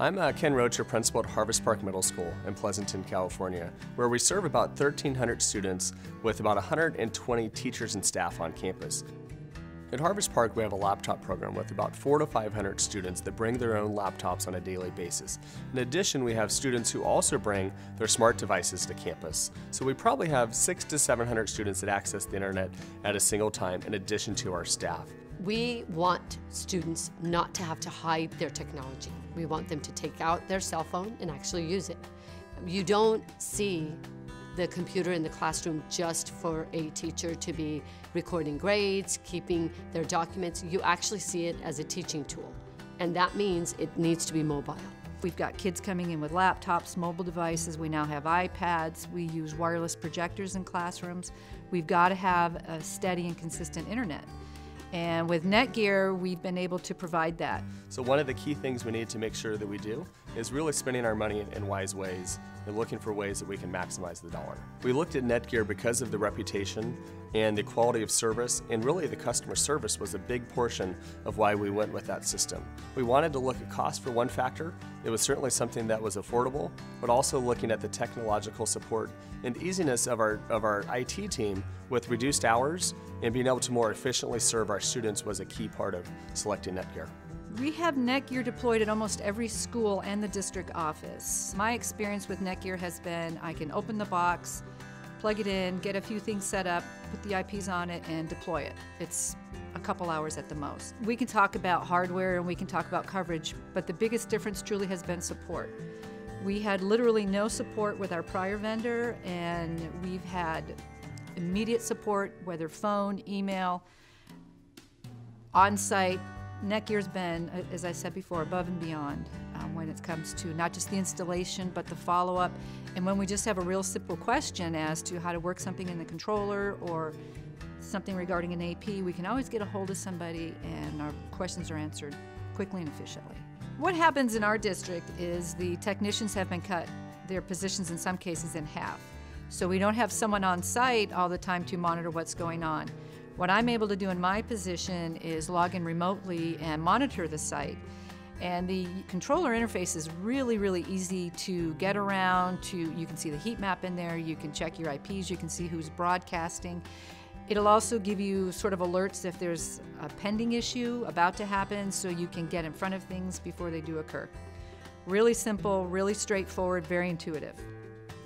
I'm Ken Rocher, principal at Harvest Park Middle School in Pleasanton, California, where we serve about 1,300 students with about 120 teachers and staff on campus. At Harvest Park, we have a laptop program with about 400 to 500 students that bring their own laptops on a daily basis. In addition, we have students who also bring their smart devices to campus. So we probably have 600 to 700 students that access the internet at a single time in addition to our staff. We want students not to have to hide their technology. We want them to take out their cell phone and actually use it. You don't see the computer in the classroom just for a teacher to be recording grades, keeping their documents. You actually see it as a teaching tool, and that means it needs to be mobile. We've got kids coming in with laptops, mobile devices. We now have iPads. We use wireless projectors in classrooms. We've got to have a steady and consistent internet. And with NETGEAR, we've been able to provide that. So one of the key things we need to make sure that we do is really spending our money in wise ways and looking for ways that we can maximize the dollar. We looked at NETGEAR because of the reputation and the quality of service, and really the customer service was a big portion of why we went with that system. We wanted to look at cost for one factor. It was certainly something that was affordable, but also looking at the technological support and easiness of our IT team with reduced hours and being able to more efficiently serve our students was a key part of selecting NETGEAR. We have NETGEAR deployed at almost every school and the district office. My experience with NETGEAR has been I can open the box, plug it in, get a few things set up, put the IPs on it, and deploy it. It's a couple hours at the most. We can talk about hardware and we can talk about coverage, but the biggest difference truly has been support. We had literally no support with our prior vendor, and we've had immediate support, whether phone, email, on-site. NETGEAR's been, as I said before, above and beyond when it comes to not just the installation, but the follow-up. And when we just have a real simple question as to how to work something in the controller or something regarding an AP, we can always get a hold of somebody and our questions are answered quickly and efficiently. What happens in our district is the technicians have been cut, their positions in some cases, in half. So we don't have someone on site all the time to monitor what's going on. What I'm able to do in my position is log in remotely and monitor the site. And the controller interface is really, really easy to get around. You can see the heat map in there, you can check your IPs, you can see who's broadcasting. It'll also give you sort of alerts if there's a pending issue about to happen, so you can get in front of things before they do occur. Really simple, really straightforward, very intuitive.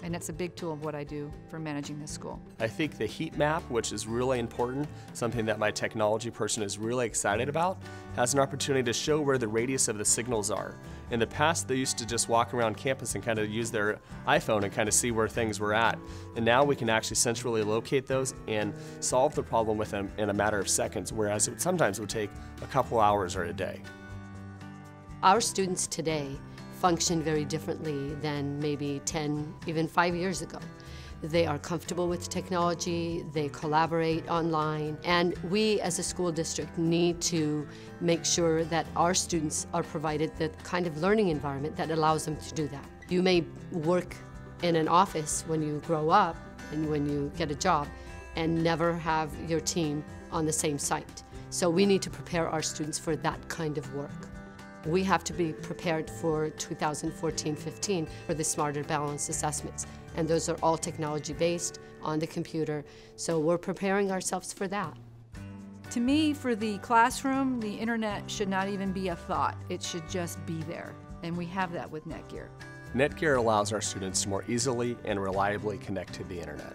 And it's a big tool of what I do for managing this school. I think the heat map, which is really important, something that my technology person is really excited about, has an opportunity to show where the radius of the signals are. In the past, they used to just walk around campus and kind of use their iPhone and kind of see where things were at. And now we can actually centrally locate those and solve the problem with them in a matter of seconds, whereas it sometimes would take a couple hours or a day. Our students today function very differently than maybe 10, even 5 years ago. They are comfortable with technology, they collaborate online, and we as a school district need to make sure that our students are provided the kind of learning environment that allows them to do that. You may work in an office when you grow up and when you get a job and never have your team on the same site. So we need to prepare our students for that kind of work. We have to be prepared for 2014-15 for the Smarter Balanced Assessments. And those are all technology-based, on the computer, so we're preparing ourselves for that. To me, for the classroom, the internet should not even be a thought. It should just be there, and we have that with NETGEAR. NETGEAR allows our students to more easily and reliably connect to the internet.